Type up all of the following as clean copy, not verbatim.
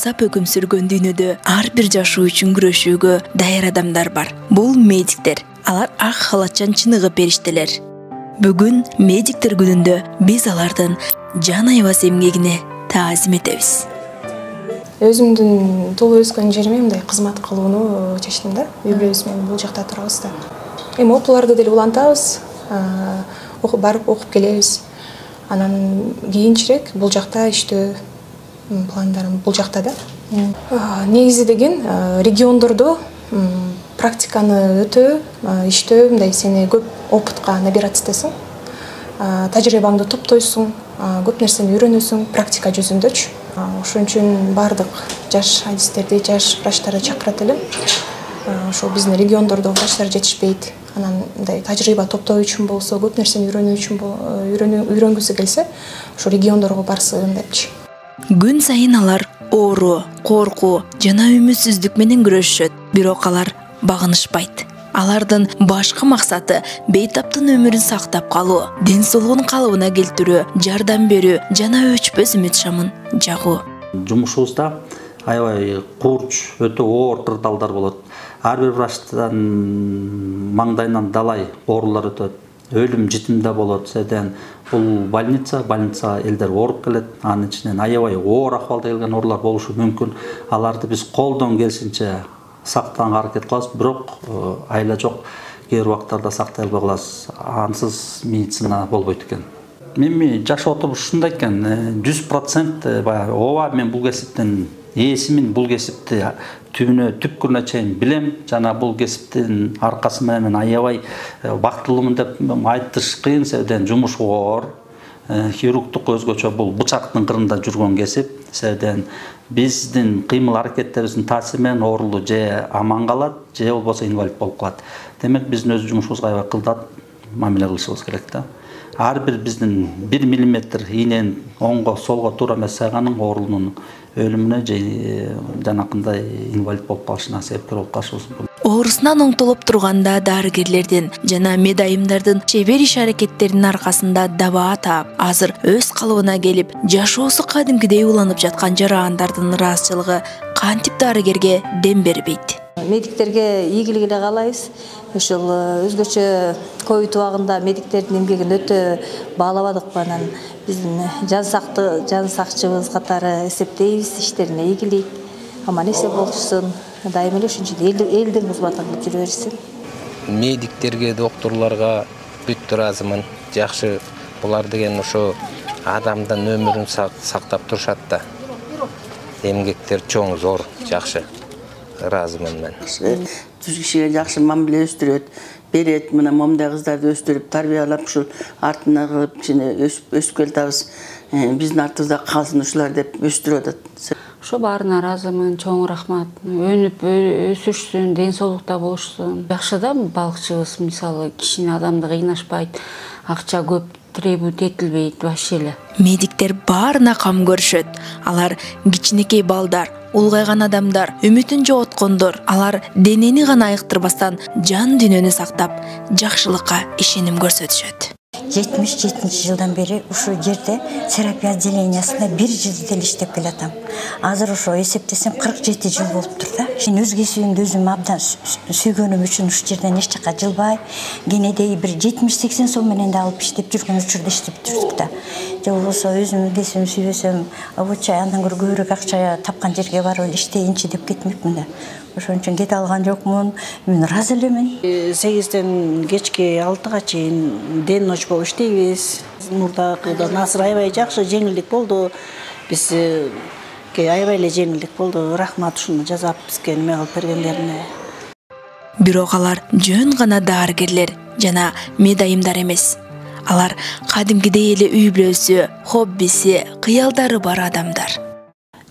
азап өкүм сүргөн дүйнөдө ар бир жашоо үчүн күрөшүүгө даяр адамдар бар. Бул медиктер. Алар ак халатчан чыныгы периштелер. Бүгүн медиктер күнүндө биз алардын жан аябас эмгегине таазим этебиз. Өзүмдүн туулуп өскөн жериме мындай кызмат кылууну чечтим да. Үй бүлөбүз менен бул жакта турабыз да. Эми окууларды деле улантабыз, барып окуп келебиз. Анан кийинчерээк бул жакта иштөө пландарым бул жакта да. Негизи деген региондордо практиканы өтөө, иштөө мындай сени көп опытка набираться этесиң. Тажрыйбаңды топтойсуң, көп нерсени үйрөнөсүң практика жүзүндөчү. Ошон үчүн бардык жаш адистерди, жаш врачтарды чакырат элем. Ошо биздин региондордо врачтар жетишпейт. Анан мындай тажрыйба топтоо үчүн болсо, көп нерсени үйрөнүү үчүн үйрөнгүсү келсе, ошо региондорго барсын депчи. Күн сайын алар оору, коркуу жана үмүтсүздүк менен күрөшөт, бирок алар багынышпайт. Алардын башкы максаты бейтаптын өмүрүн сактап калуу, ден соолугун калыбына келтирүү, жардам берүү жана өчпөс үмүт шамын жагуу. Жумушубузда аябай курч, өтө оор кырдаалдар болот. Ар бир врачтан маңдайынан далай оорулар өтөт. Өлүм житимде болот. Седен бул больница элдер ооруп келет. Анын ичинен аябай оор акыбалда келген оорулар болушу мүмкүн. Аларды биз колдон келишинче сактаганга аракет кылабыз, бирок айла жок. Кээ бир убактарда сактай албай калабыз. Ансыз медицина болбойт экен. Мен жашоо ушундай экен. 100% баягы ооба мен бул кесиптин ээсимин, бул кесипти түпкүрүнө чейин билем. Жана бул кесиптин аркасы менен мен аябай бактылуумун деп айтыш кыйын. Себебен жумуш оор. Хирургдук өзгөчө бул бычактын кырында жүргөн кесип. Себебен биздин кыймыл аракеттерибиздин таасири менен оорулуу же аман калат, же болбосо инвалид болуп калат. Демек биздин өз жумушубузга аябай кылдат мамиле кылышыбыз керек да. Ар бир биздин 1 миллиметр ийнен оңго солго туура эмес сайганын оорулуунун өлүмүнө же жанакындай инвалид болуп калышына себепкер болуп калышыбыз мүмкүн. Оорусунан оңтолуп турганда дарыгерлердин жана медайымдардын чебер иш аракеттеринин аркасында дабаа таап, азыр өз калыбына келип, жашоосу кадимкидей уланып жаткан жарандардын ыраазычылыгы кантип дарыгерге дем бербейт. Медиктерге ийгилик эле каалайбыз. Ушул өзгөчө ковид убагында медиктердин эмгегин өтө баалабадык. Анан биздин жан сакчыбыз катары эсептейбиз, иштерине ийгилик, аман эсеп болушсун. Дайым эле ушунча элдин кызматын кылып жүрө берсин. Медиктерге, докторлорго бүт ыраазымын. Жакшы, булар деген ошо адамдын өмүрүн сактап турушат да. Эмгектер чоң, зор, жакшы. Ыраазымын мен. Түз кишиге жакшы мамиле өстүрөт, берет. Мына момундай кыздарды өстүрүп, тарбиялап ушул артына кылып кичине өсүп келатабыз. Биздин артыбызда калсын ушулар деп өстүрүп атат. Ошо баарына ыраазымын, чоң рахмат. Өнүп өсүшсүн, ден соолукта болушсун. Жакшы да балыкчыбыз, мисалы, кишини адамды кыйнашпайт, акча көп требует этилбейт вообще эле. Медиктер баарына кам көрүшөт. Алар кичинекей балдар, улгайган адамдар, үмүтүн жоготкондор, алар денени гана айыктырбастан жан дүйнөнү сактап, жакшылыкка ишеним көрсөтүшөт. 77 жылдан бери ушу жерде терапия отделениясында 1 жылды деле иштеп келатам. Азыр ошо эсептесем 47 жыл болуп тур да. Мен өз кесибимди өзүм абдан сүйгөнүм үчүн ушу жерден эч жака жылбай, кенедей бир 70-80 сом менен да алып иштеп жүргөн учурда иштеп жүрдүк да. Же болбосо өзүм кесибимди сүйбөсөм, обучай андан көрө көбүрөөк акча тапкан жерге барып эле иштейинчи деп кетмекмин да. Ошон үчүн кете алган жокмун. Мен ыраазы элемин. 8ден кечки 6га чейин ден ночь болуп иштейбиз. Мурдагыдан азыр аябай жакшы жеңилдик болду. Биз аябай эле жеңилдик болду. Рахмат ушуну жасап бизге неме кылып бергендерине. Бирок алар жөн гана дарыгерлер жана медайымдар эмес. Алар кадимкидей эле үй бүлөсү, хоббиси, кыялдары бар адамдар.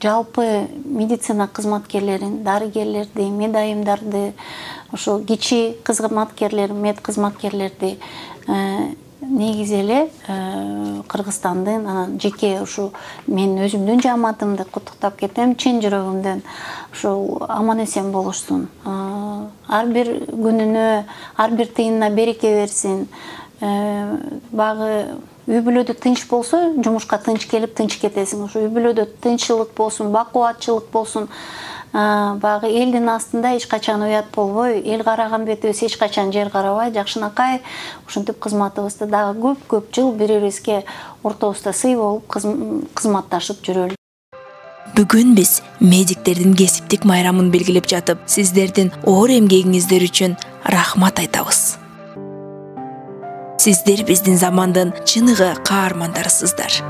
Жалпы медицина кызматкерлерин, дарыгерлерди, медайымдарды, ошо кичи кызматкерлер, мед кызматкерлерди негизи эле Кыргызстандын анан жеке ушу мен өзүмдүн жааматымды куттуктап кетем чын жүрөгүмдөн. Ошо аман эсен болушсун. Ар бир күнүнө, ар бир тыйынына береке берсин. Багы үй бүлөдө тынч болсо жумушка тынч келип тынч кетесиң. Ошо үй бүлөдө тынччылык болсун, бакубатчылык болсун, баягы элдин астында эч качан уят болбой, эл караган бетибиз эч качан жер карабай, жакшынакай ушинтип кызматыбызды дагы көп жыл бири-бирибизге ортобузда сый болуп кызматташып жүрөлү. Бүгүн биз медиктердин кесиптик майрамын белгилеп жатып, сиздердин оор эмгегиңиздер үчүн рахмат айтабыз. Сиздер биздин замандын чыныгы каармандарысыздар.